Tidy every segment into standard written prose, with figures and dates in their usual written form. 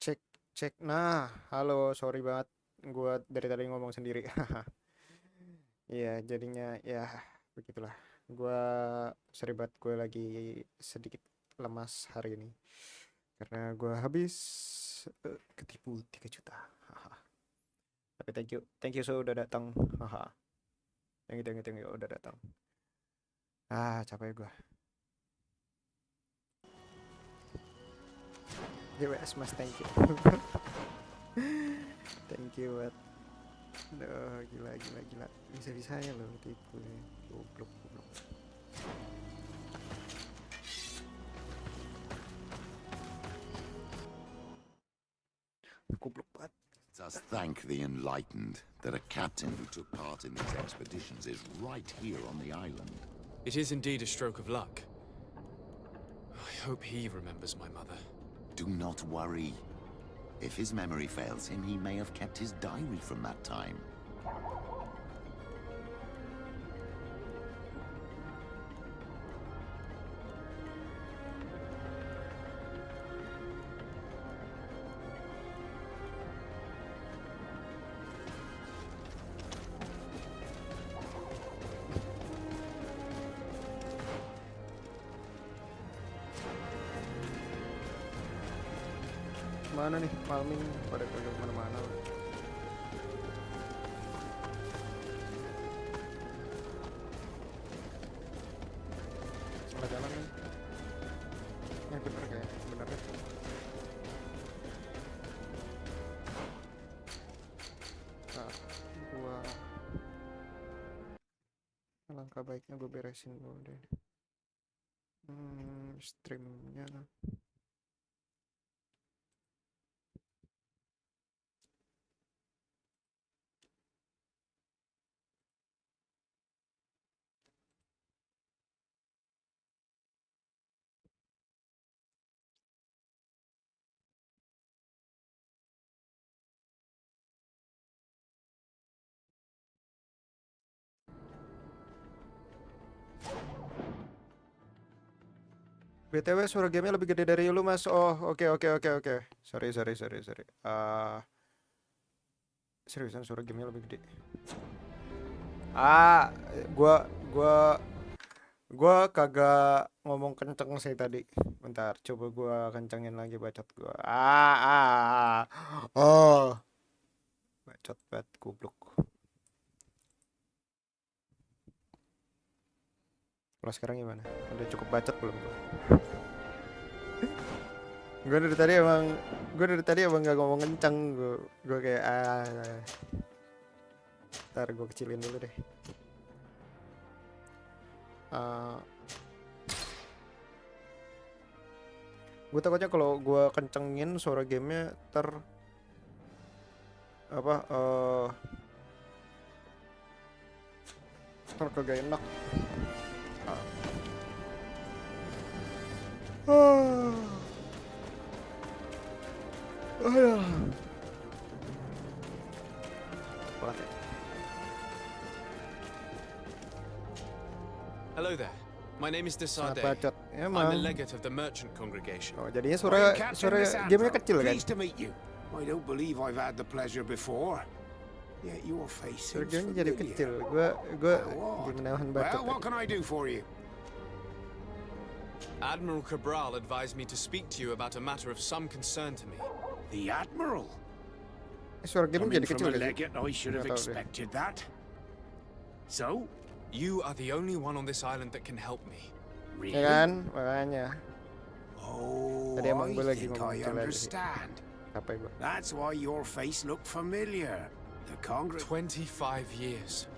Cek, cek. Nah, halo, sorry banget. Gua dari tadi ngomong sendiri. Iya, jadinya ya begitulah. Gua sorry banget, gue lagi sedikit lemas hari ini karena gua habis ketipu 3 juta. Haha. Tapi thank you so udah datang. Haha. Thank you udah datang. Capek gua. GWS Mas, thank you. Thank you buat. Aduh, gila. Bisa-bisanya loh tipu ya. Goblok. Goblok banget. Just thank the enlightened that a captain who took part in these expeditions is right here on the island. It is indeed a stroke of luck. I hope he remembers my mother. Do not worry. If his memory fails him, he may have kept his diary from that time. Mana nih malam ini pada kagak kemana-mana. Salah jalan nih. Bener kayak bener ya. Gua alangkah baiknya gue beresin dulu deh. Streamnya. BTW suara gamenya lebih gede dari lu mas. Oh oke. Sorry. Seriusan suara gamenya lebih gede. Gua Gua kagak ngomong kenceng sih tadi. Bentar, coba gua kencengin lagi bacot gua. Oh, bacot banget goblok. Kalau sekarang gimana? Udah cukup bacot belum gua? Gua dari tadi emang gak ngomong kenceng. Gua kayak ntar gua kecilin dulu deh. Gue takutnya kalau gue kencengin suara gamenya apa kagak enak. Hello there. My name is Desade. Bacot. I'm the legate of the merchant congregation. Oh, jadinya suara gamenya kecil kan? Pleased to meet you. I don't believe I've had the pleasure before. Yet your face Suara seems gamenya jadi familiar. kecil. Gue gimana bacot. Well, what can I do for you? Admiral Cabral advised me to speak to you about a matter of some concern to me. The Admiral? Suara gamenya Coming jadi kecil from a kan? legate, I should have Nggak tahu deh. expected that. So, You are the only one on this island that can help me. really? Ya kan? Makanya. Oh, Tadi emang gue I lagi think ngomong I kecil aja sih. understand. Apa gue? That's why your face looked familiar. The Congress. 25 years.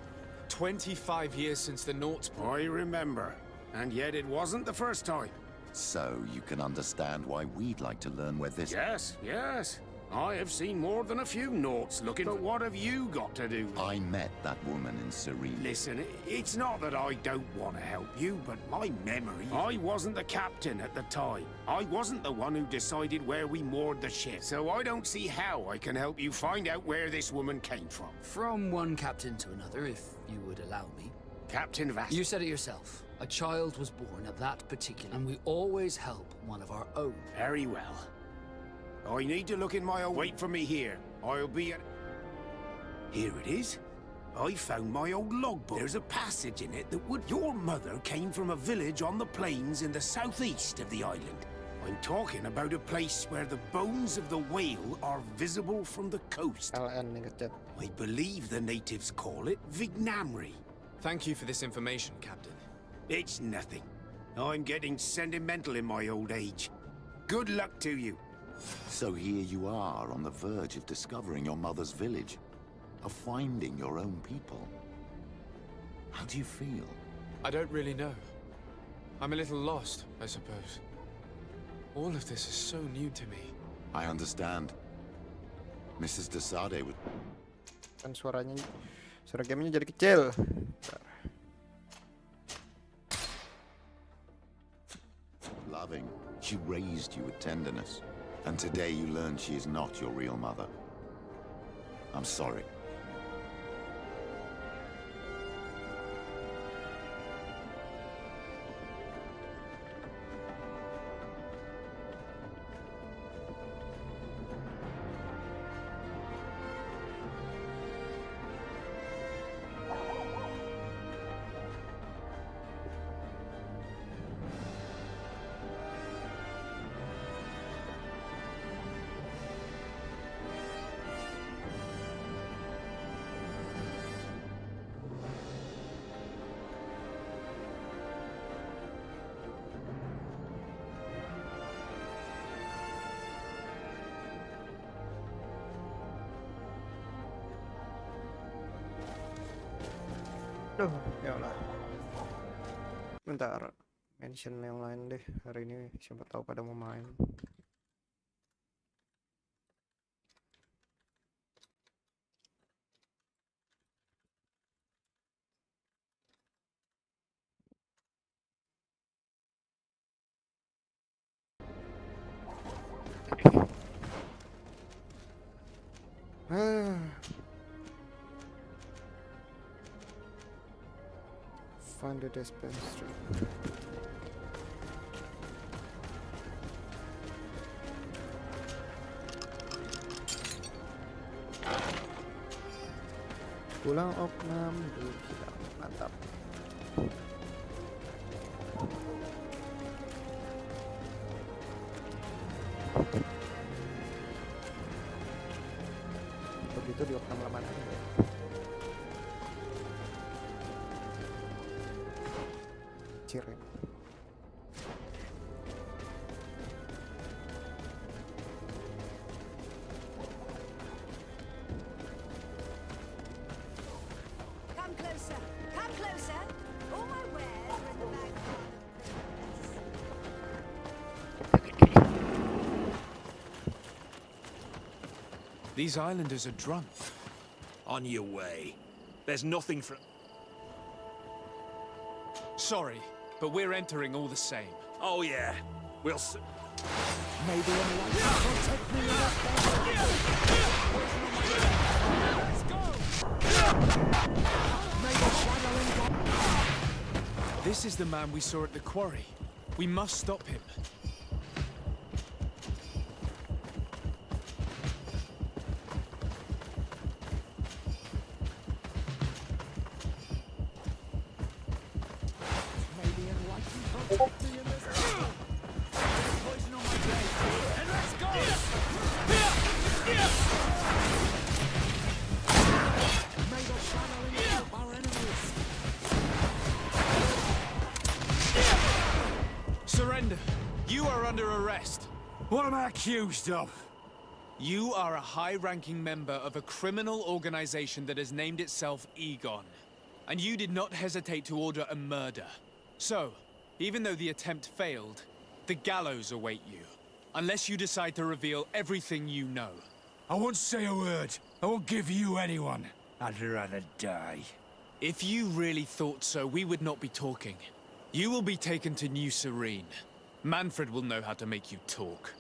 25 years since the Naughts. I remember. And yet it wasn't the first time. So you can understand why we'd like to learn where this... Yes, yes. I have seen more than a few noughts looking, but what have you got to do? I met that woman in Serene. Listen, it's not that I don't want to help you, but my memory... I wasn't the captain at the time. I wasn't the one who decided where we moored the ship. So I don't see how I can help you find out where this woman came from. From one captain to another, if you would allow me. Captain Vass. You said it yourself. A child was born at that particular, and we always help one of our own. Very well. I need to look in my old... Wait for me here. I'll be at... Here it is. I found my old logbook. There's a passage in it that would... Your mother came from a village on the plains in the southeast of the island. I'm talking about a place where the bones of the whale are visible from the coast. LN nih ngechat. I believe the natives call it Vignamri. Thank you for this information, Captain. It's nothing. I'm getting sentimental in my old age. Good luck to you. So here you are on the verge of discovering your mother's village, of finding your own people. How do you feel? I don't really know. I'm a little lost, I suppose. All of this is so new to me. I understand. Mrs. Desade would... Kan suara gamenya jadi kecil. Bentar. Loving, she raised you with tenderness. And today you learn she is not your real mother. I'm sorry. Duh, ya Allah. Bentar, mention yang lain deh. Hari ini siapa tahu pada mau main. Find the dispensary. Pulang opnam, mantap. begitu dioperasi lama-lama. Cirem. Come closer. Come closer. All my wares are in the bag. These islanders are drunk. On your way. There's nothing for... Sorry, but we're entering all the same. Oh, yeah. We'll see. Maybe a light will protect me in that This is the man we saw at the quarry. We must stop him. Maybe a light will protect me in this battle. Poison on my blade. And let's go! May the shadow engulf our enemies. Surrender. You are under arrest. What am I accused of? You are a high-ranking member of a criminal organization that has named itself Egon. And you did not hesitate to order a murder. So, even though the attempt failed, the gallows await you. Unless you decide to reveal everything you know. I won't say a word. I won't give you anyone. I'd rather die. If you really thought so, we would not be talking. You will be taken to New Serene. Manfred will know how to make you talk.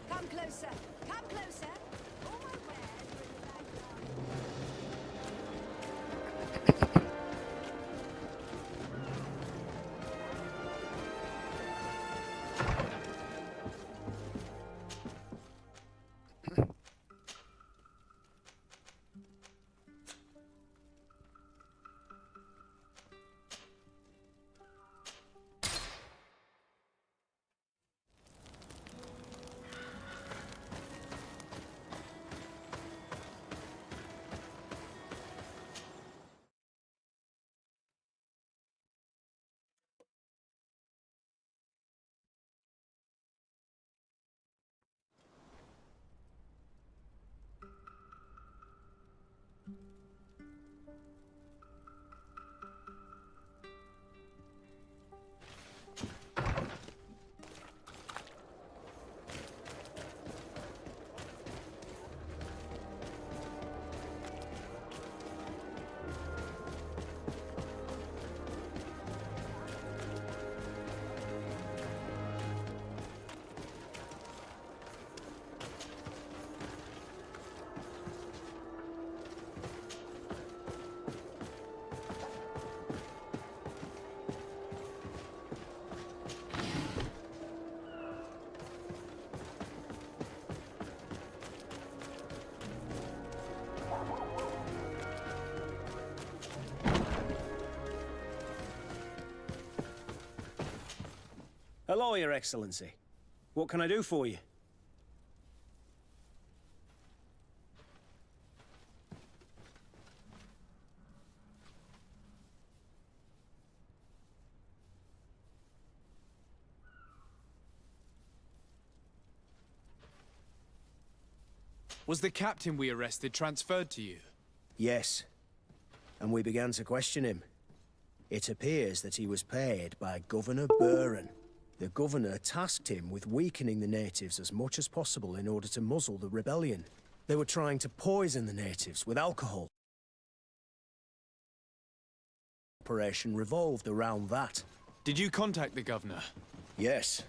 Come closer. Come closer. All my wares are in the bag. Hello, Your Excellency. What can I do for you? Was the captain we arrested transferred to you? Yes. And we began to question him. It appears that he was paid by Governor Buren. The governor tasked him with weakening the natives as much as possible in order to muzzle the rebellion. They were trying to poison the natives with alcohol. Operation revolved around that. Did you contact the governor? Yes.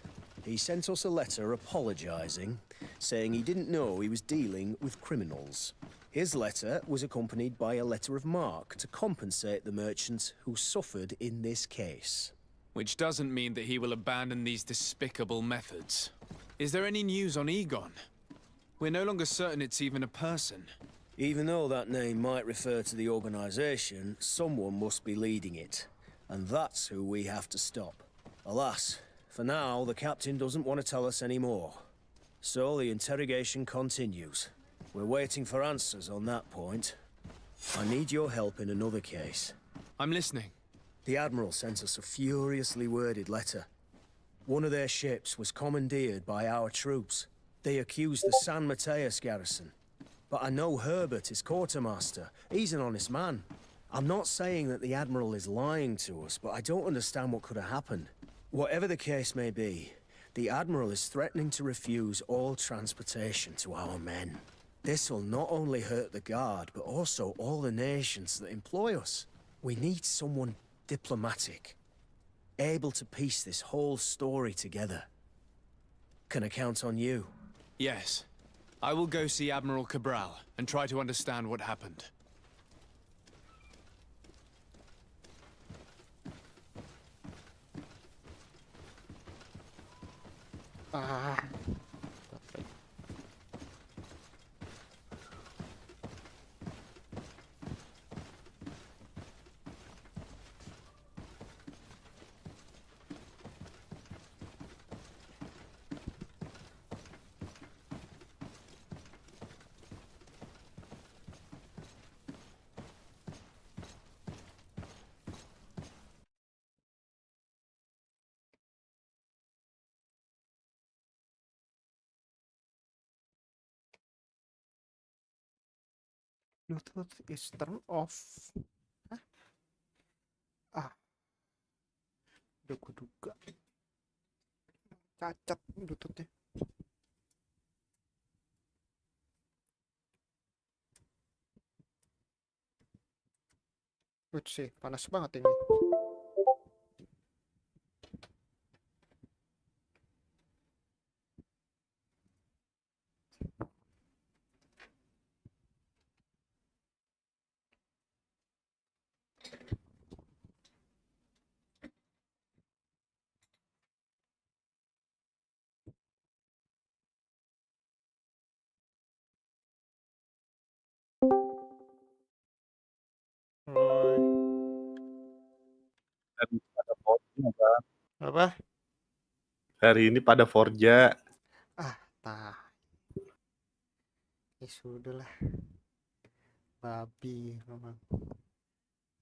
He sent us a letter apologizing, saying he didn't know he was dealing with criminals. His letter was accompanied by a letter of marque to compensate the merchants who suffered in this case. Which doesn't mean that he will abandon these despicable methods. Is there any news on Egon? We're no longer certain it's even a person. Even though that name might refer to the organization, someone must be leading it. And that's who we have to stop. Alas, for now, the captain doesn't want to tell us any more. So the interrogation continues. We're waiting for answers on that point. I need your help in another case. I'm listening. The Admiral sent us a furiously worded letter. One of their ships was commandeered by our troops. They accused the San Mateus garrison. But I know Herbert is quartermaster. He's an honest man. I'm not saying that the Admiral is lying to us, but I don't understand what could have happened. Whatever the case may be, the Admiral is threatening to refuse all transportation to our men. This will not only hurt the Guard, but also all the nations that employ us. We need someone diplomatic, able to piece this whole story together. Can I count on you? Yes. I will go see Admiral Cabral and try to understand what happened. Ah. Bluetooth is turned off. Hah? Ah, udah gue duga. Cacat Bluetoothnya. Wih sih, panas banget ini. Oi. Hari ini pada Forja, Bang. Apa? Hari ini pada Forja. Ah, tah. Ya sudah lah. Babi memang.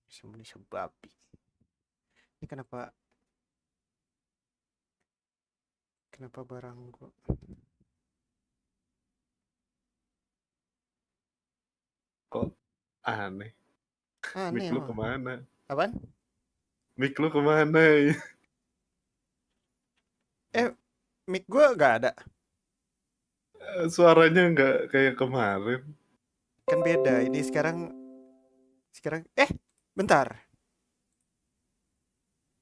Bisa babi. Ini kenapa barang gua Kok aneh? aneh Mic lu emang? kemana? Apaan? Mic lu kemana? Mic gua nggak ada. Suaranya nggak kayak kemarin. Kan beda. Ini sekarang bentar.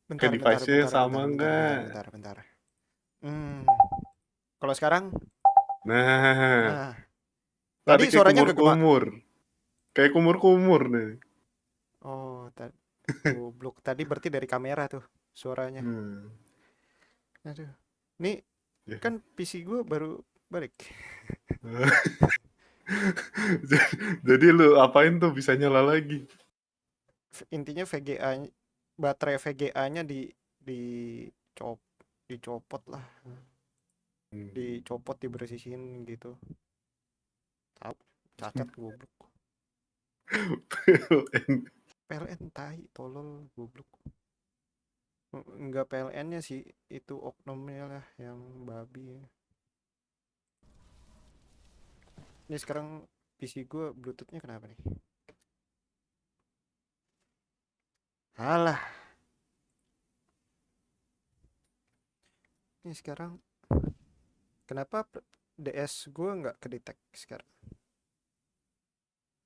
Kayak device-nya sama nggak? Bentar. Kalau sekarang, Nah, tadi kayak suaranya nggak kumur-kumur. Kayak kumur-kumur nih. Oh, goblok. Tadi berarti dari kamera tuh suaranya. Aduh. Nih, Ya. kan PC gue baru balik. Jadi lu apain tuh bisa nyala lagi? Intinya VGA, baterai VGA-nya dicop. dicopot lah, Hmm. dicopot dibersihin gitu. Tahu cacat goblok. PLN tai tolol goblok. Enggak PLN-nya sih, itu oknumnya lah yang babi. Ini sekarang PC gue Bluetooth-nya kenapa nih? Alah, ini sekarang kenapa DS gue nggak kedetek sekarang?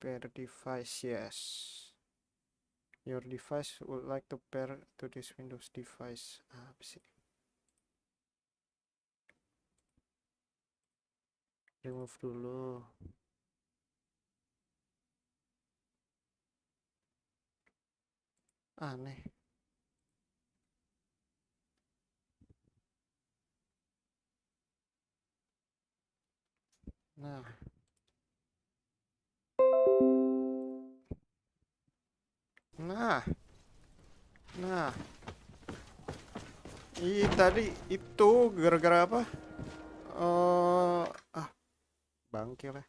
Pair device, yes. Your device would like to pair to this Windows device. Apa sih? Remove dulu. Aneh. Nah. Nah. Nah. Tadi itu gara-gara apa? Bangke lah.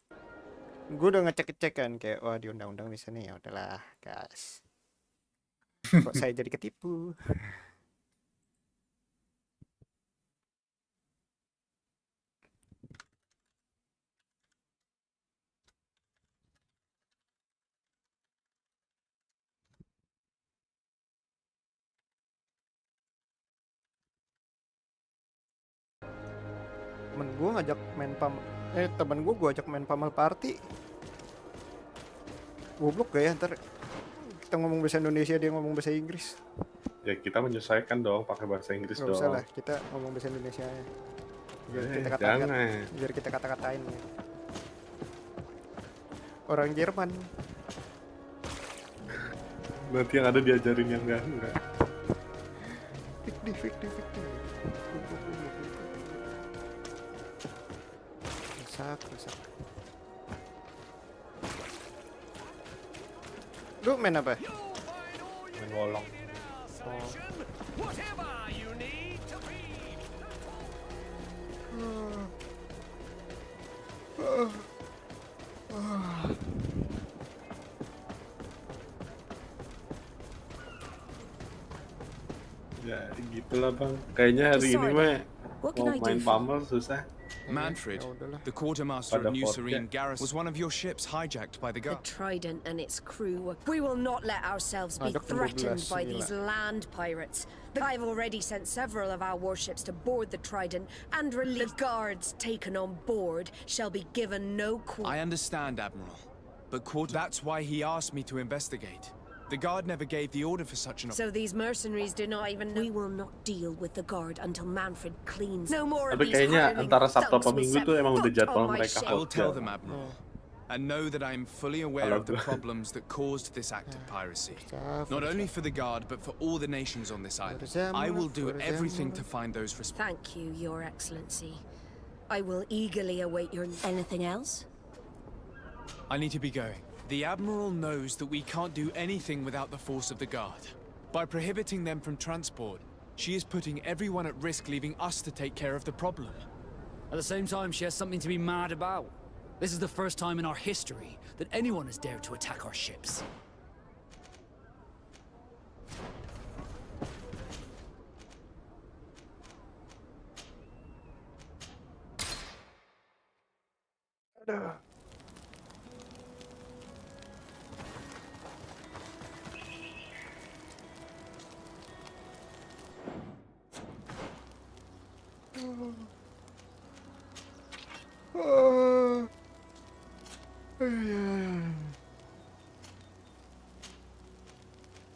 Gue udah ngecek-ngecek kan kayak wah di undang-undang bisa nih, ya udahlah, guys. Kok saya jadi ketipu? Temen gue ngajak main temen gue ajak main pamal party. Goblok gak ya ntar kita ngomong bahasa Indonesia dia ngomong bahasa Inggris. Ya kita menyesuaikan dong pakai bahasa Inggris Gak dong. usah lah, kita ngomong bahasa Indonesia aja. Jangan. Biar kita kata-katain ya. Orang Jerman. Nanti yang ada diajarin yang enggak. Fiktif. Rusak. Lu main apa? Main wolong. Ya gitulah bang. Kayaknya hari ini mah mau main pamer susah. Manfred, Ya udahlah. the quartermaster of Pada New port, Serene ya. Garrison, was one of your ships hijacked by the The guard. Trident and its crew. We will not let ourselves be Dr. threatened Douglas, by gila. these land pirates. I've already sent several of our warships to board the Trident and release. The guards taken on board shall be given no quarter. I understand, Admiral, but that's why he asked me to investigate. The guard never gave the order for such an... So these mercenaries do not even know. We will not deal with the guard until Manfred cleans. No more of Tapi these kayaknya hireling antara Sabtu thugs apa will Minggu set tuh emang udah foot jadwal on my mereka ship. I will tell hotel. them, Admiral, and know that I am fully aware of the problems that caused this act of piracy. Not only for the guard, but for all the nations on this island. I will do everything to find those responsible. Thank you, Your Excellency. I will eagerly await your... Anything else? I need to be going. The Admiral knows that we can't do anything without the force of the guard. By prohibiting them from transport, she is putting everyone at risk, leaving us to take care of the problem. At the same time, she has something to be mad about. This is the first time in our history that anyone has dared to attack our ships.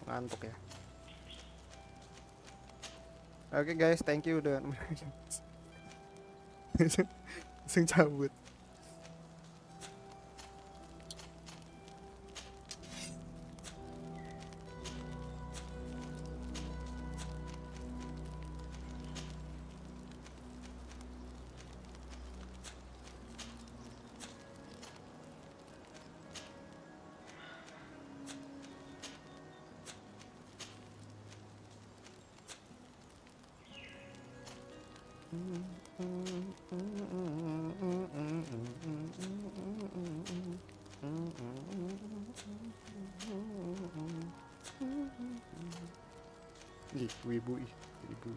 Ngantuk ya. Oke guys, thank you udah langsung cabut. Ih, wibu ih, wibu.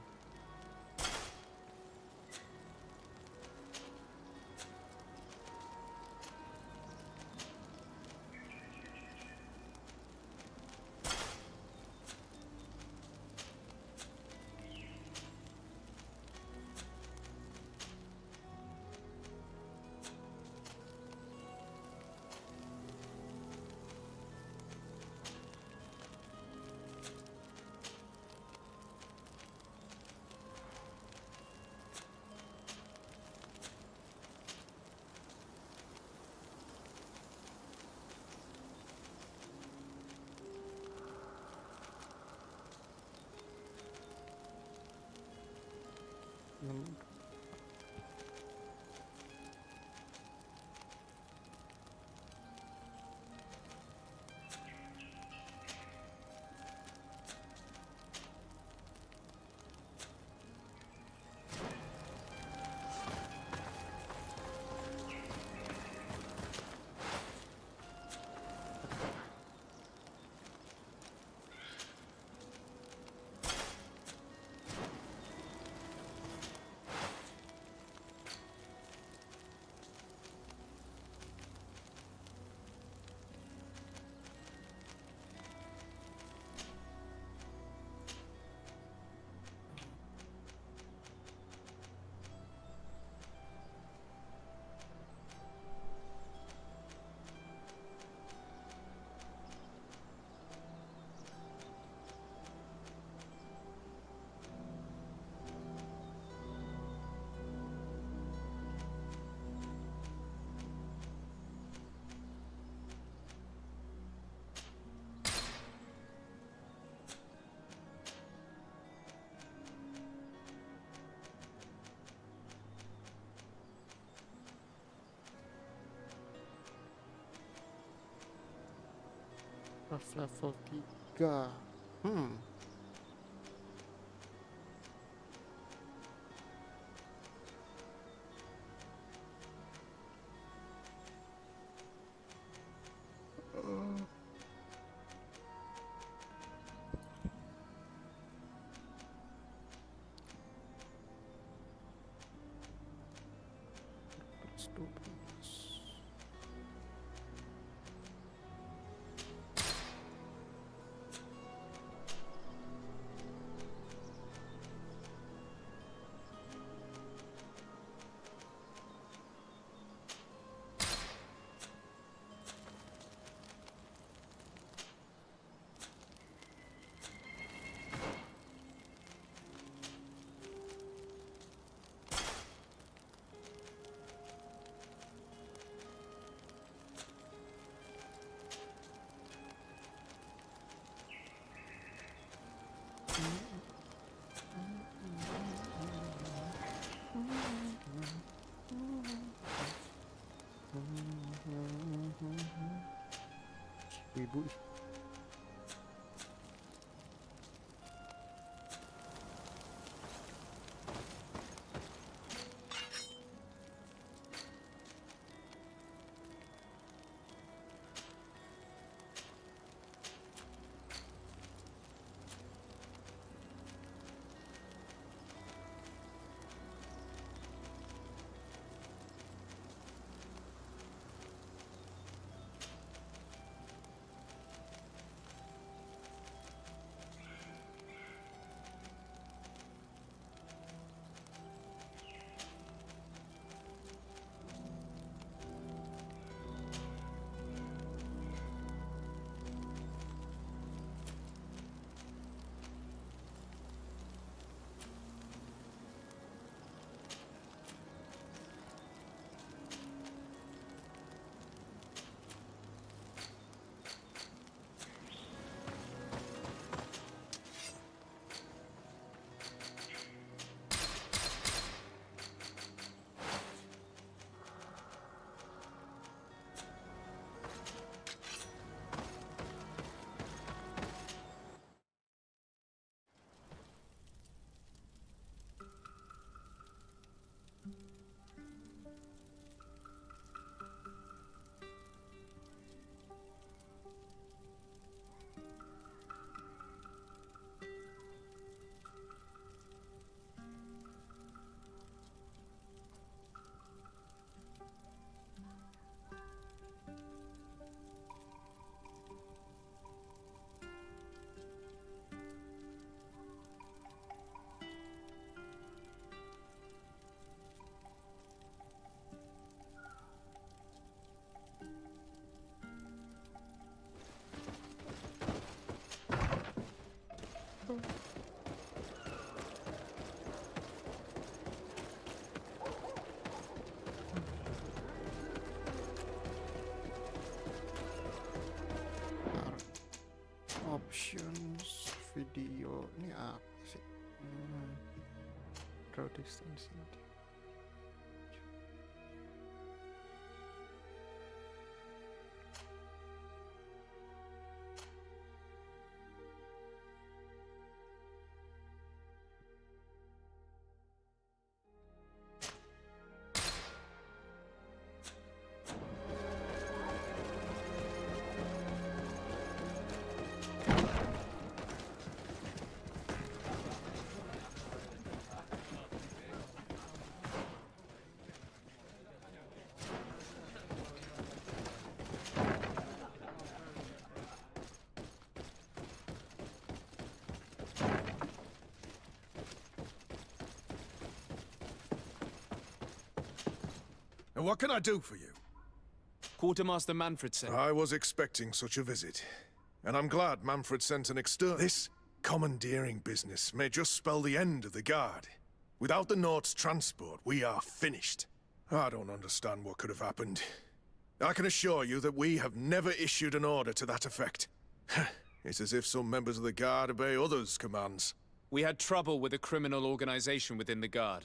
Level 3. Wibu ih. distance. And what can I do for you? Quartermaster Manfredson. I was expecting such a visit. And I'm glad Manfred sent an This commandeering business may just spell the end of the Guard. Without the Nord's transport, we are finished. I don't understand what could have happened. I can assure you that we have never issued an order to that effect. It's as if some members of the Guard obey others' commands. We had trouble with a criminal organization within the Guard.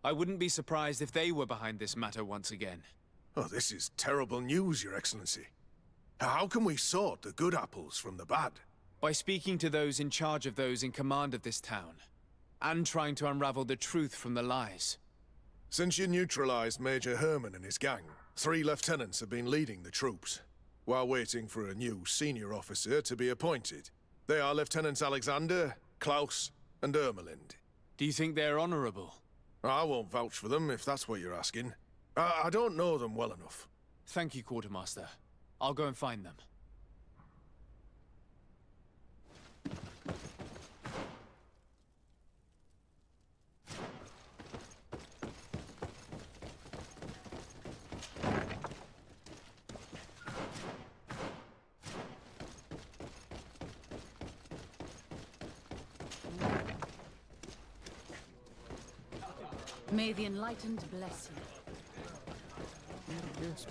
I wouldn't be surprised if they were behind this matter once again. Oh, this is terrible news, Your Excellency. How can we sort the good apples from the bad? By speaking to those in charge of those in command of this town, and trying to unravel the truth from the lies. Since you neutralized Major Herman and his gang, 3 lieutenants have been leading the troops, while waiting for a new senior officer to be appointed. They are Lieutenants Alexander, Klaus, and Ermelind. Do you think they're honorable? I won't vouch for them, if that's what you're asking. I don't know them well enough. Thank you, Quartermaster. I'll go and find them. May the Enlightened bless you. Yes.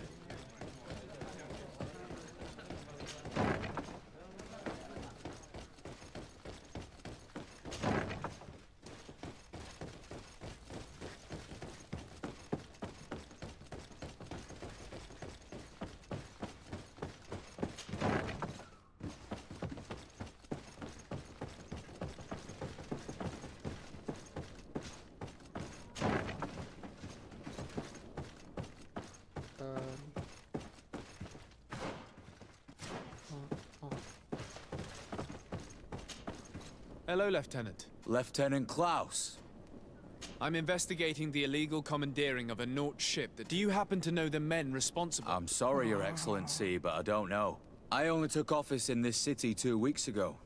Hello, Lieutenant. Lieutenant Klaus. I'm investigating the illegal commandeering of a Nort ship. Do you happen to know the men responsible? I'm sorry, Your Excellency, but I don't know. I only took office in this city 2 weeks ago.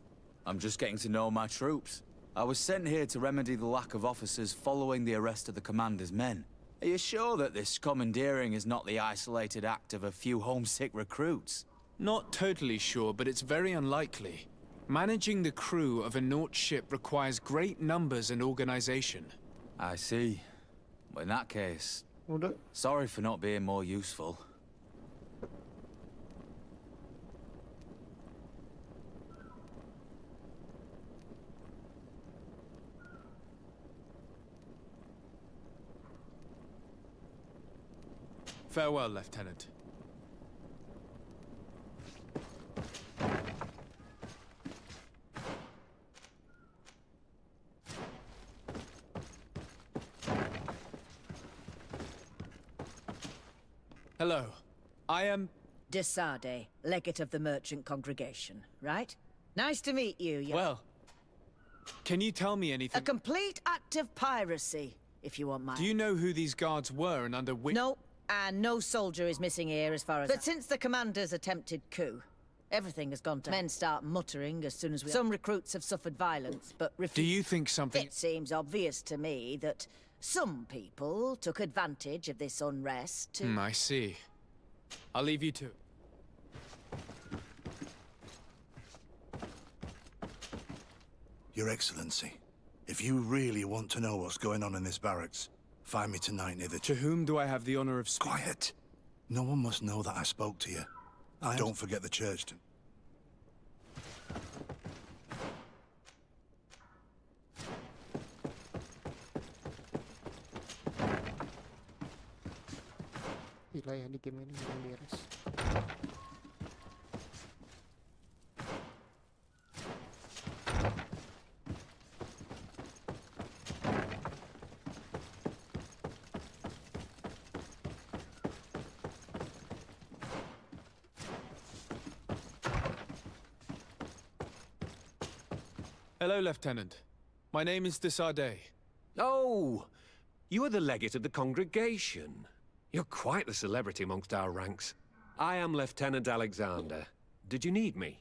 I'm just getting to know my troops. I was sent here to remedy the lack of officers following the arrest of the commander's men. Are you sure that this commandeering is not the isolated act of a few homesick recruits? Not totally sure, but it's very unlikely. Managing the crew of a Nort ship requires great numbers and organization. I see. Well, in that case, Udah. sorry for not being more useful. Farewell, Lieutenant. Hello. I am... Desade, legate of the merchant congregation, right? Nice to meet you, Well, can you tell me anything? A complete act of piracy, if you want mine. Do you know who these guards were and under which... No, and no soldier is missing here as far as... But since the commander's attempted coup, everything has gone to... Men start muttering as soon as we... Some recruits have suffered violence, but refuse... Do you think something... It seems obvious to me that some people took advantage of this unrest to... I see. I'll leave you to... Your Excellency, if you really want to know what's going on in this barracks, find me tonight near the... To whom do I have the honor of speaking? Quiet! No one must know that I spoke to you. Don't forget the church to... Gila ya di game ini belum beres. Hello, Lieutenant. My name is Desade. Oh, you are the legate of the congregation. You're quite the celebrity amongst our ranks. I am Lieutenant Alexander. Did you need me?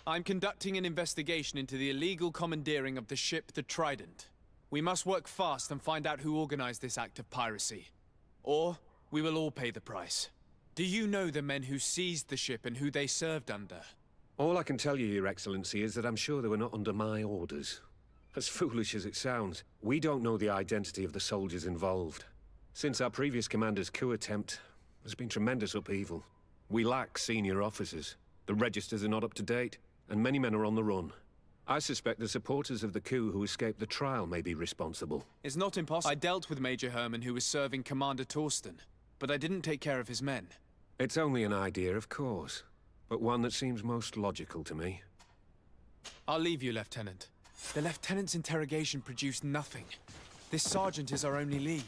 I'm conducting an investigation into the illegal commandeering of the ship the Trident. We must work fast and find out who organized this act of piracy. Or we will all pay the price. Do you know the men who seized the ship and who they served under? All I can tell you, Your Excellency, is that I'm sure they were not under my orders. As foolish as it sounds, we don't know the identity of the soldiers involved. Since our previous commander's coup attempt, there's been tremendous upheaval. We lack senior officers. The registers are not up to date, and many men are on the run. I suspect the supporters of the coup who escaped the trial may be responsible. It's not impossible. I dealt with Major Herman, who was serving Commander Torsten, but I didn't take care of his men. It's only an idea, of course, but one that seems most logical to me. I'll leave you, Lieutenant. The Lieutenant's interrogation produced nothing. This sergeant is our only lead.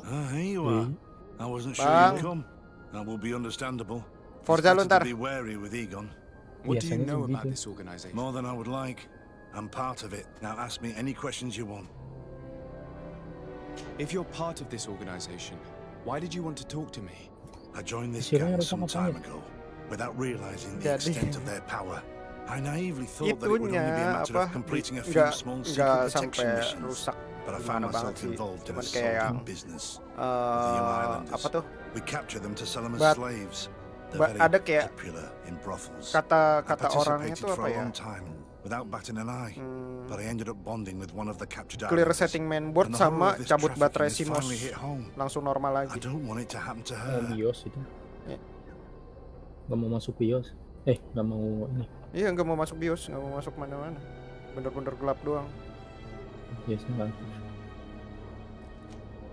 Ah, here you are. I wasn't sure you'd come. That will be understandable. Forza It's lu better ntar. to be wary with Egon. What do you know about this organization? More than I would like. I'm part of it. Now ask me any questions you want. If you're part of this organization, why did you want to talk to me? I joined this gang some time ago, without realizing the extent of their power. I naively thought that it would only be a Itunya matter apa of completing a few nggak small nggak secret sampai protection missions. rusak But I gimana found banget myself sih, involved in a cuman kayak yang sordid business. With the young islanders. apa tuh We capture them to sell them as But- slaves. They're very ada kayak popular in brothels. kata-kata I orangnya participated tuh apa for a ya, long time without batting an eye, but I ended up bonding with one of the captured clear islanders. setting mainboard And the horror sama of this cabut trafficking baterai has Simos finally hit home. langsung normal I lagi. don't want it to happen to her. bios itu Ya. nggak mau masuk bios nggak mau ini Iya, nggak mau masuk bios, nggak mau masuk mana-mana, bener-bener gelap doang. biasanya nggak aktif.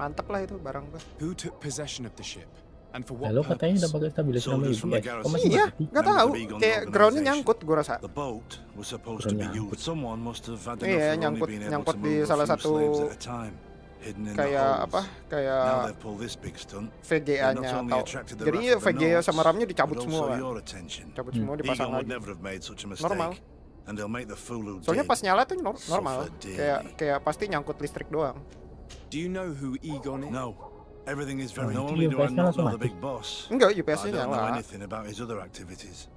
Mantap lah itu barang gua. Who took possession of the ship? And for what Lalu katanya udah purpose? pakai stabilizer sama Soldiers from the UBS kok garrison. masih Iya, mati? nggak tahu, Members of Egon kayak groundnya organization. nyangkut gua rasa. The boat was supposed to be Nyangkut. used. Someone must have had Iya, enough for only nyangkut- being able nyangkut to di move a salah few satu slaves at a time, hidden in the Kayak holds. apa? Now Kayak they've pulled this big stunt. They VGA-nya not only atau attracted the jadinya wrath of the VGA Nords, sama RAM-nya dicabut but semua also kan. your attention. Cabut semua dipasang Egon would lagi. never have made such a mistake. Normal. and they'll make the fool who Soalnya did pas nyala tuh normal, suffer dearly. kayak pasti nyangkut listrik doang. Do you know who Egon is? No. Everything is very... Oh, Not only do I UPS-nya not langsung know the mati. big boss, Enggak, I UPS-nya don't know nyala. anything about his other activities.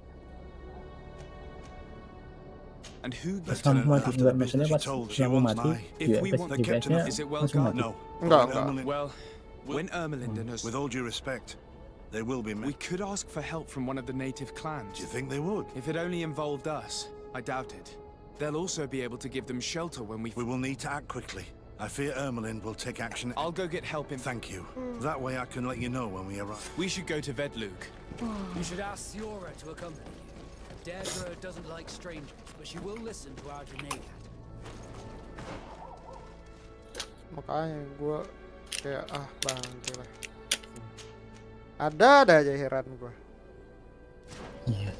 And who gets Lampu mati, after the enggak, maksudnya business you pas told, she lampu wants mati, my... If we UPS, want the captain UPS-nya of- Is it well langsung guarded? mati. No. Enggak, When enggak. Ermelyn- Well, when Ermelinden has... With all due respect, they will be We met. could ask for help from one of the native clans. Do you think they would? If it only involved us, I doubt it. They'll also be able to give them shelter when we... We will need to act quickly. I fear Ermelyn will take action. I'll go get help in... Thank you. That way I can let you know when we arrive. We should go to Vedlug. You should ask Siora to accompany you. Deirdre doesn't like strangers, but she will listen to our Janagat. Makanya gue kayak bangke lah. Ada aja heran gue. Iya.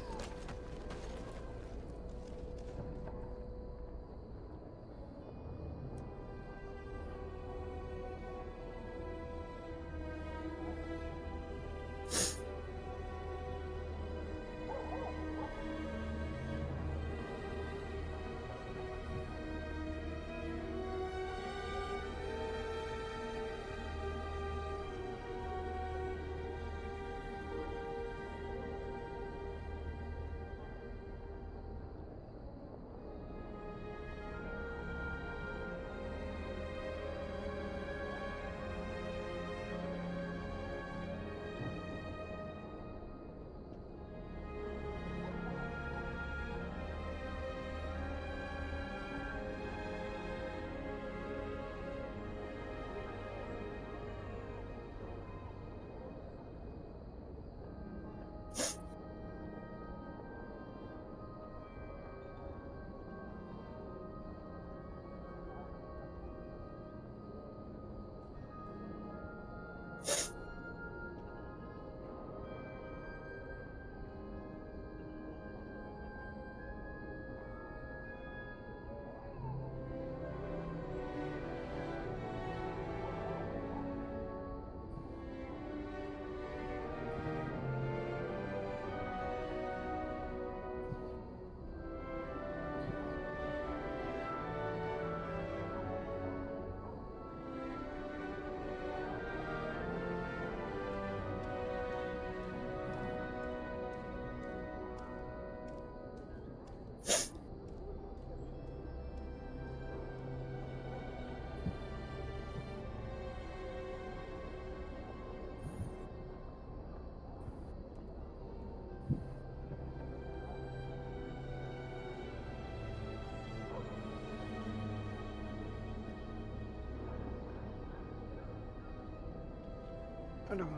Aduh.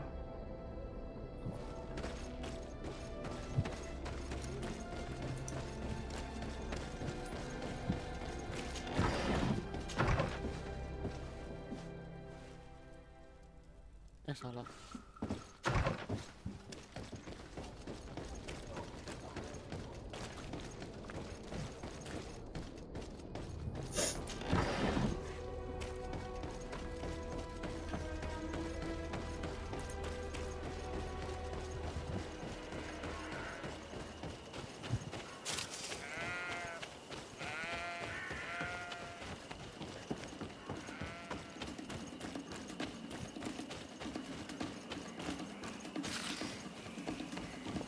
Salah.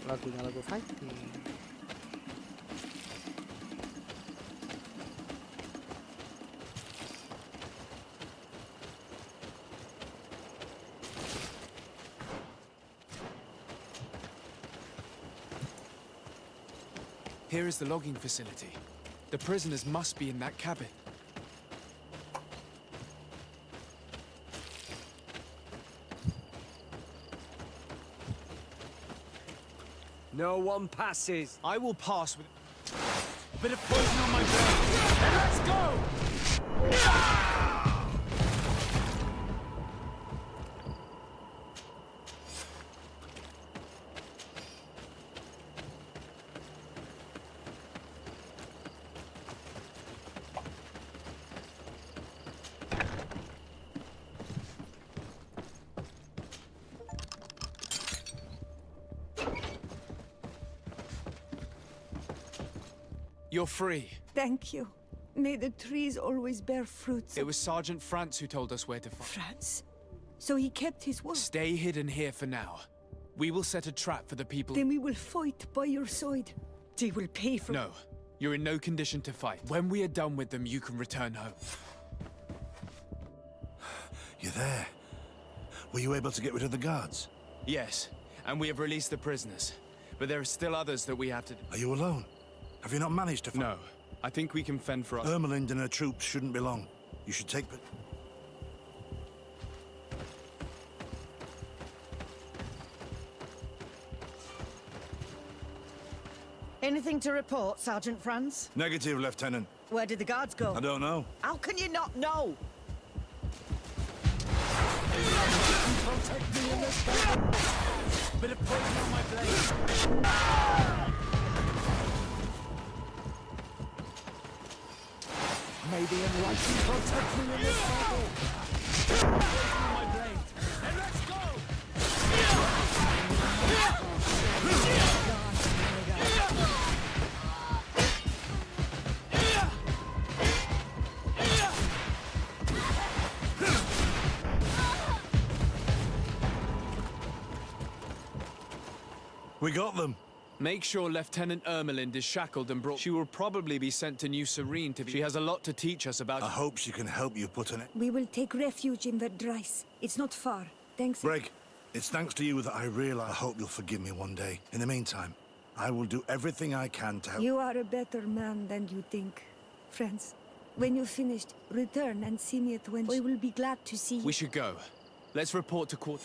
Lagunya lagu fighting. Here is the logging facility. The prisoners must be in that cabin. No one passes. I will pass with a bit of poison on my brain. And let's go! You're free. Thank you. May the trees always bear fruits. It was Sergeant France who told us where to find. France? So he kept his word. Stay hidden here for now. We will set a trap for the people. Then we will fight by your side. They will pay for... No. You're in no condition to fight. When we are done with them, you can return home. You're there. Were you able to get rid of the guards? Yes, and we have released the prisoners. But there are still others that we have to... Are you alone? Have you not managed to... No. I think we can fend for... Ermelind and her troops shouldn't be long. You should take... Anything to report, Sergeant Franz? Negative, Lieutenant. Where did the guards go? I don't know. How can you not know? Protect me in this battle. Bit of poison on my blade. May the enlightened protect me in this battle. Poison on my blade. And let's go! We got them. Make sure Lieutenant Ermelind is shackled and brought... She will probably be sent to New Serene to be... She has a lot to teach us about... I hope she can help you put an... We will take refuge in Verdrice. It's not far. Thanks. Greg, it's thanks to you that I realize... I hope you'll forgive me one day. In the meantime, I will do everything I can to help... You are a better man than you think. Friends, when you're finished, return and see me at Wench. We will be glad to see you. We should go. Let's report to court...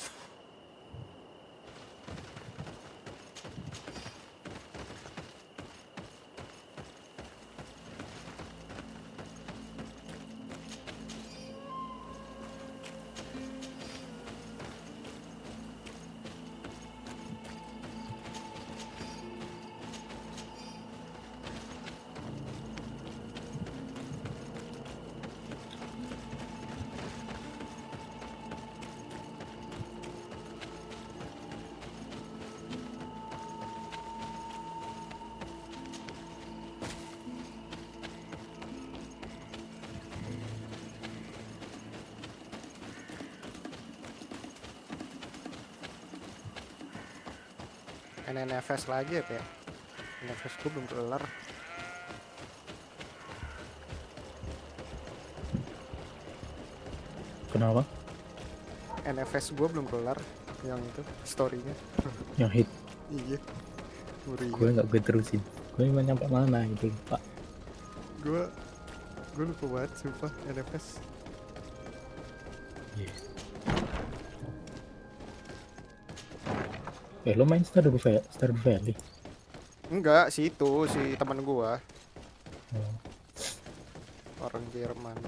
NFS lagi ya, Pak? NFS gue belum kelar. Kenapa? NFS gue belum kelar yang itu storynya. Yang hit. Iya. Gue nggak gue terusin. Gue cuma nyampe mana gitu, Pak. Gue lupa banget sumpah NFS. Yes. Lo main Stardew Valley? Enggak, si teman gua. Orang Jerman.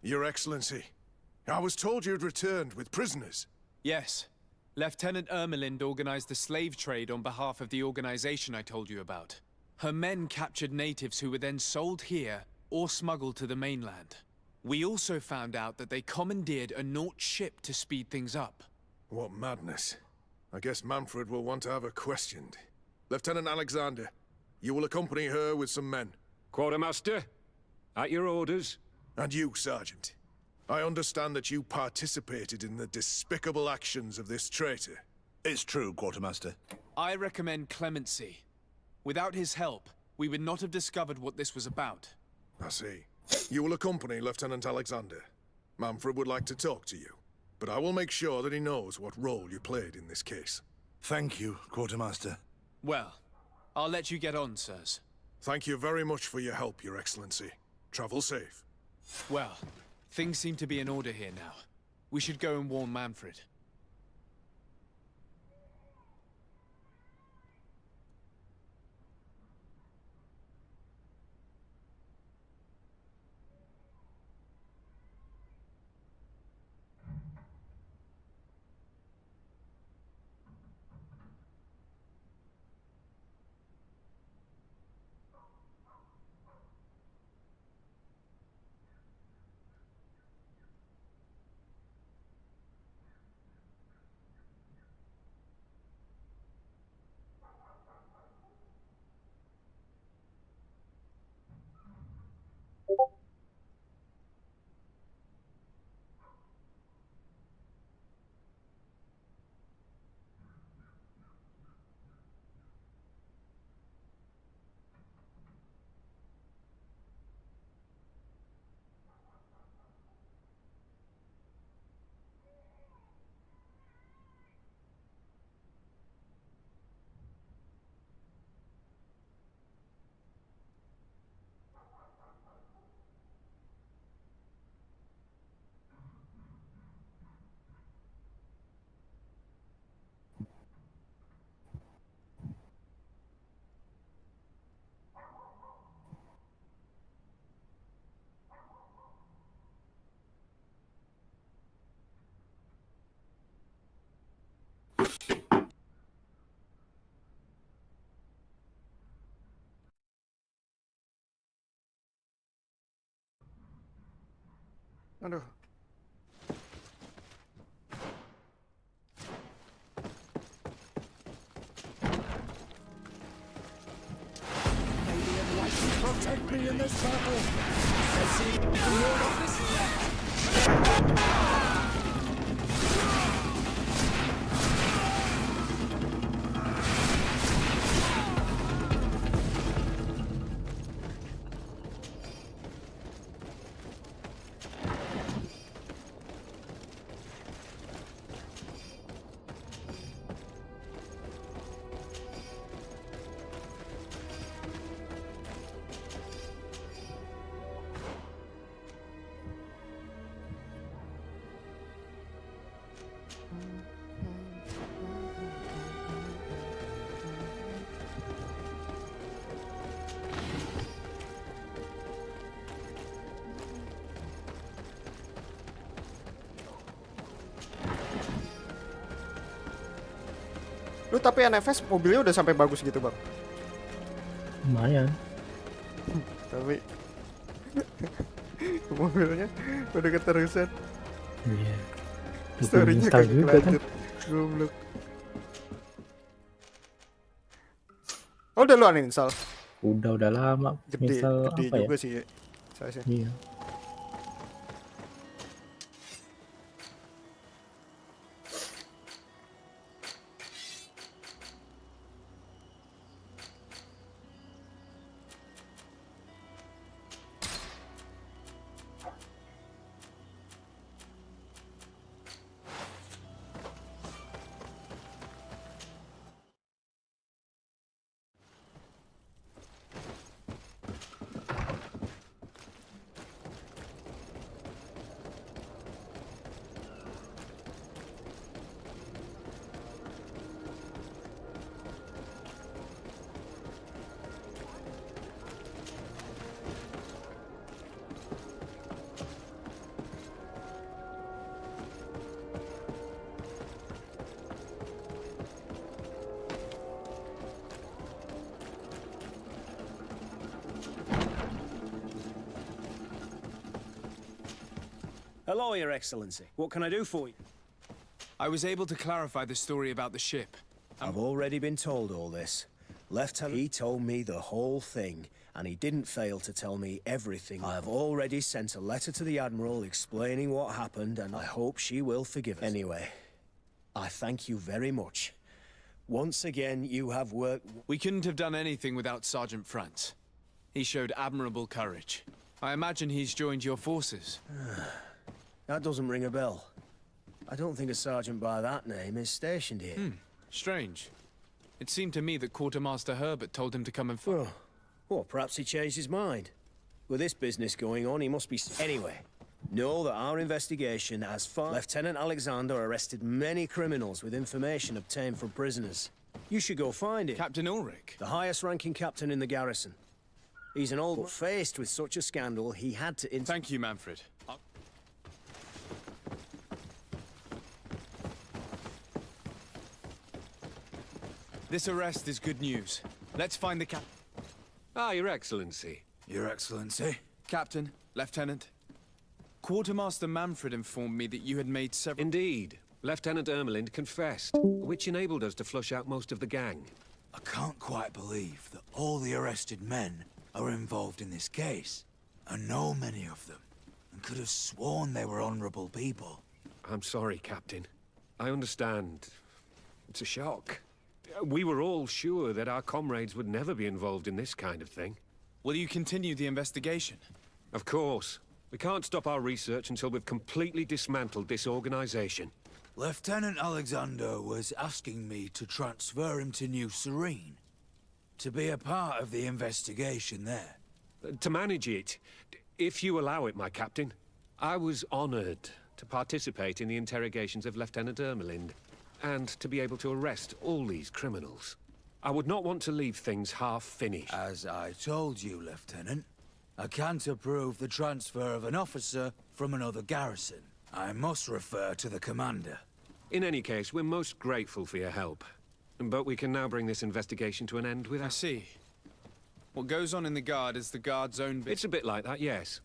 Your Excellency, I was told you'd returned with prisoners. Yes. Lieutenant Ermelind organized the slave trade on behalf of the organization I told you about. Her men captured natives who were then sold here or smuggled to the mainland. We also found out that they commandeered a Naut ship to speed things up. What madness. I guess Manfred will want to have her questioned. Lieutenant Alexander, you will accompany her with some men. Quartermaster, at your orders. And you, Sergeant. I understand that you participated in the despicable actions of this traitor. It's true, Quartermaster. I recommend clemency. Without his help, we would not have discovered what this was about. I see. You will accompany Lieutenant Alexander. Manfred would like to talk to you, but I will make sure that he knows what role you played in this case. Thank you, Quartermaster. Well, I'll let you get on, sirs. Thank you very much for your help, Your Excellency. Travel safe. Well, things seem to be in order here now. We should go and warn Manfred. Aduh. Protect me in this battle. I see the Lord of this Lu tapi NFS mobilnya udah sampai bagus gitu bang? Lumayan. Tapi mobilnya udah keterusan. Iya. Storynya Install kayak juga kan. lanjut. Goblok. Oh udah lu uninstall? Udah lama. Gede Install apa juga ya? sih ya. Saya. Iya. Hello, Your Excellency. What can I do for you? I was able to clarify the story about the ship. I've already been told all this. Lieutenant, he told me the whole thing, and he didn't fail to tell me everything. I have already sent a letter to the Admiral explaining what happened, and I hope she will forgive us. Anyway, I thank you very much. Once again, you have worked... We couldn't have done anything without Sergeant Frantz. He showed admirable courage. I imagine he's joined your forces. That doesn't ring a bell. I don't think a sergeant by that name is stationed here. Strange. It seemed to me that Quartermaster Herbert told him to come and Well, perhaps he changed his mind. With this business going on, he must be... Anyway, know that our investigation has found... Lieutenant Alexander arrested many criminals with information obtained from prisoners. You should go find him. Captain Ulrich? The highest-ranking captain in the garrison. He's an old... Faced with such a scandal, he had to... Thank you, Manfred. This arrest is good news. Let's find the cap... Ah, Your Excellency. Your Excellency? Captain, Lieutenant. Quartermaster Manfred informed me that you had made several... Indeed. Lieutenant Ermelind confessed, which enabled us to flush out most of the gang. I can't quite believe that all the arrested men are involved in this case. I know many of them, and could have sworn they were honorable people. I'm sorry, Captain. I understand. It's a shock. We were all sure that our comrades would never be involved in this kind of thing. Will you continue the investigation? Of course. We can't stop our research until we've completely dismantled this organization. Lieutenant Alexander was asking me to transfer him to New Serene, to be a part of the investigation there. To manage it, if you allow it, my captain. I was honored to participate in the interrogations of Lieutenant Ermelind, and to be able to arrest all these criminals. I would not want to leave things half-finished. As I told you, Lieutenant, I can't approve the transfer of an officer from another garrison. I must refer to the commander. In any case, we're most grateful for your help. But we can now bring this investigation to an end with... I see. What goes on in the Guard is the Guard's own business. It's a bit like that, yes.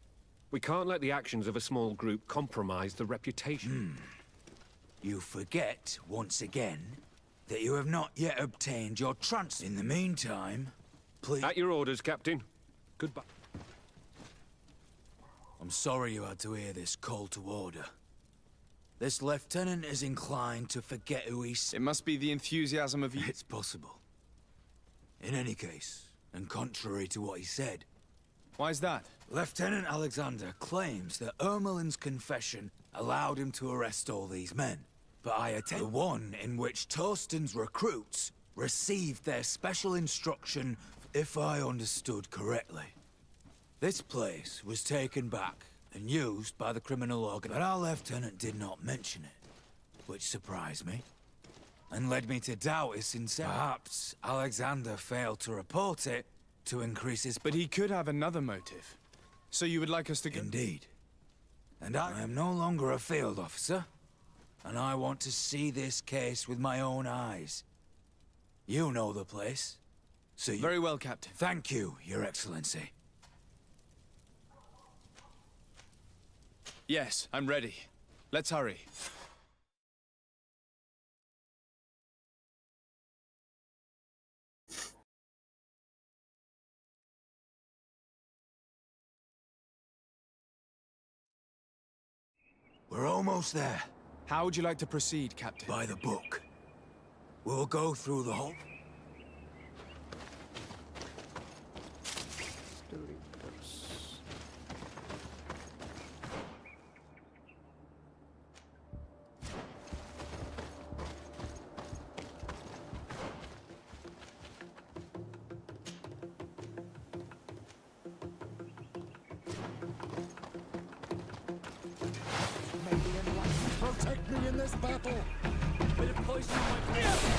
We can't let the actions of a small group compromise the reputation. You forget, once again, that you have not yet obtained your transfer. In the meantime, please... At your orders, Captain. Goodbye. I'm sorry you had to hear this call to order. This lieutenant is inclined to forget who he's... It must be the enthusiasm of you. It's possible. In any case, and contrary to what he said... Why's that? Lieutenant Alexander claims that Ermelin's confession allowed him to arrest all these men. But I attend the one in which Torsten's recruits received their special instruction, if I understood correctly. This place was taken back and used by the criminal organ, but our lieutenant did not mention it, which surprised me, and led me to doubt his sincerity. Perhaps Alexander failed to report it to increase his... But he could have another motive. So you would like us to go? Indeed. And I am no longer a field officer, and I want to see this case with my own eyes. You know the place, so you... Very well, Captain. Thank you, Your Excellency. Yes, I'm ready. Let's hurry. We're almost there. How would you like to proceed, Captain? By the book. We'll go through the whole... Protect me in this battle! Bit of poison on my face!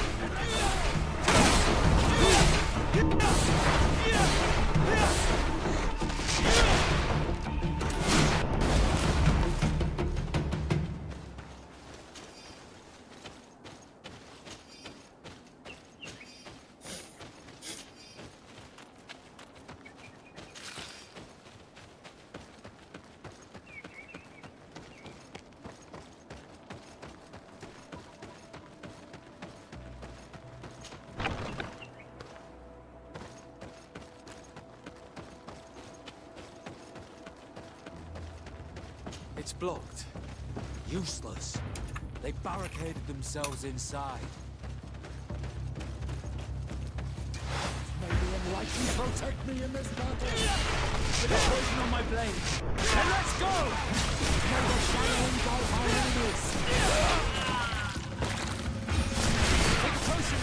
It's blocked. Useless. They barricaded themselves inside. May the enlightened protect me in this battle! With a poison on my blade! And let's go! May the shadow guide my enemies! Take a potion!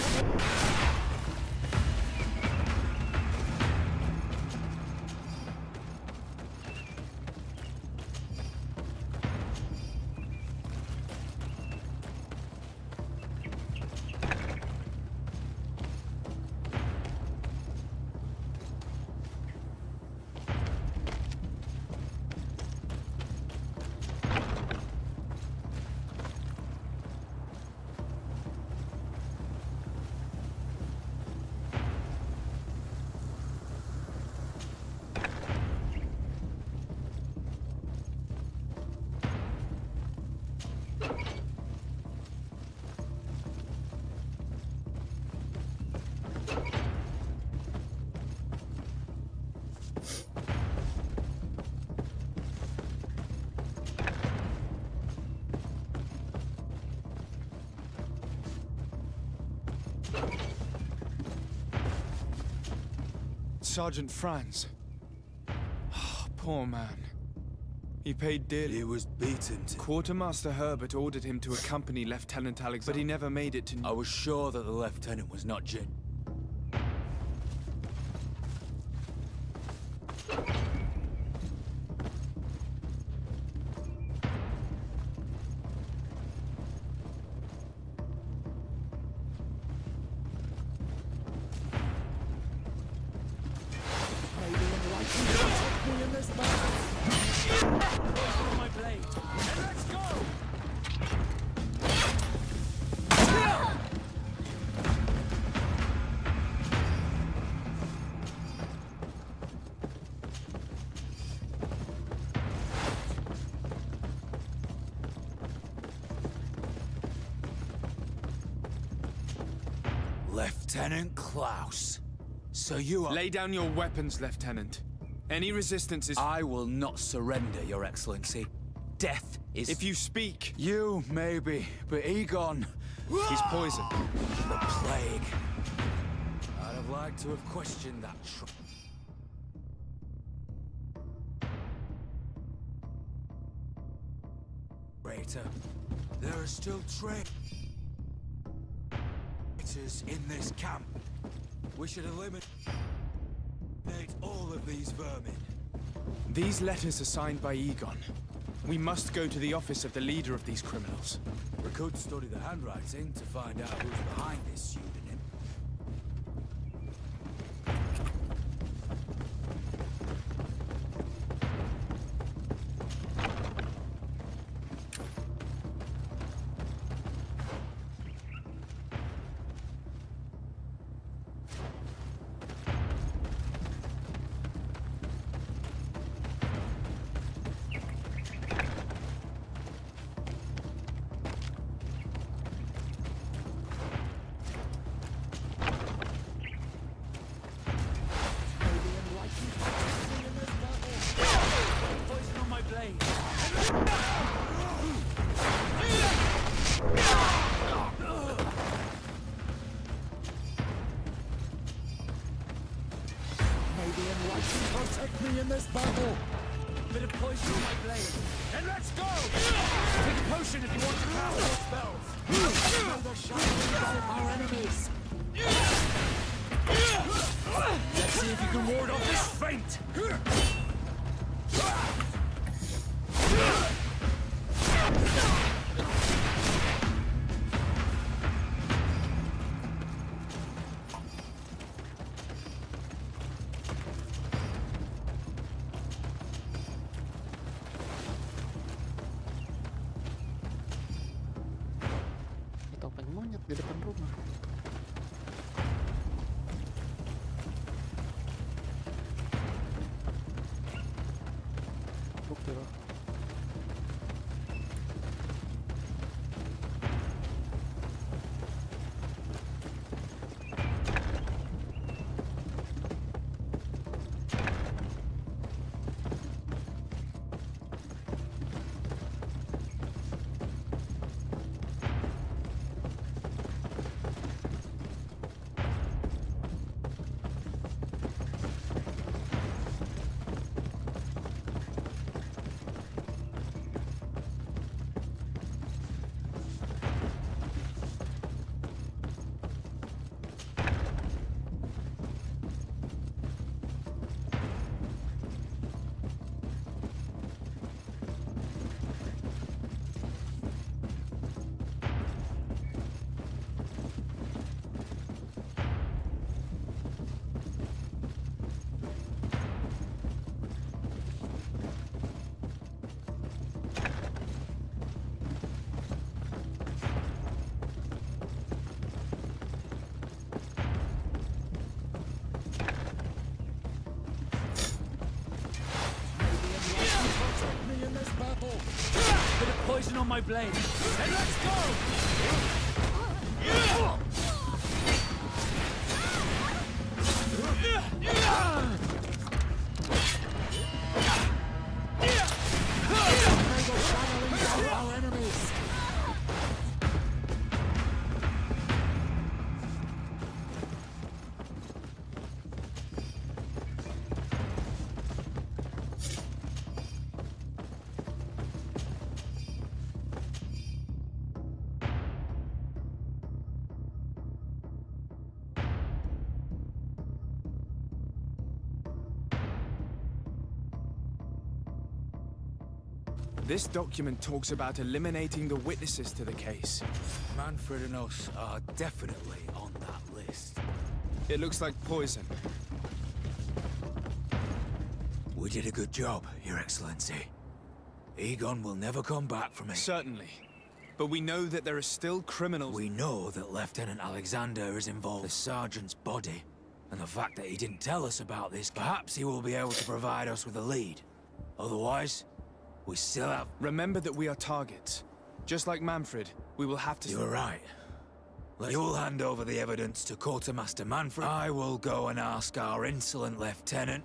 Sergeant Franz. Oh, poor man. He paid dearly. He was beaten to... Quartermaster Herbert ordered him to accompany Lieutenant Alexander, but he never made it to... I was sure that the lieutenant was not Jin. Lieutenant Klaus. So you are... Lay down your weapons, Lieutenant. Any resistance is... I will not surrender, Your Excellency. Death is... If you speak... You, maybe, but Egon... He's poisoned. The plague. I'd have liked to have questioned that traitor. There are still traitors in this camp. We should eliminate all of these vermin. These letters are signed by Egon. We must go to the office of the leader of these criminals. We could study the handwriting to find out who's behind this pseudonym. Protect me in this battle! Bit of poison on my blade. And let's go! Take a potion if you want to cast more spells. May the shadow engulf our enemies! Let's see if you can ward off this feint! Topeng monyet di depan rumah. Bukti loh. Bit of poison on my blade. And let's go! Our enemies! This document talks about eliminating the witnesses to the case. Manfred and us are definitely on that list. It looks like poison. We did a good job, Your Excellency. Egon will never come back from it. Certainly. But we know that there are still criminals. We know that Lieutenant Alexander is involved. The sergeant's body. And the fact that he didn't tell us about this, perhaps he will be able to provide us with a lead. Otherwise, we still have... Remember that we are targets. Just like Manfred, we will have to... You're right. You'll hand over the evidence to Quartermaster Manfred. I will go and ask our insolent lieutenant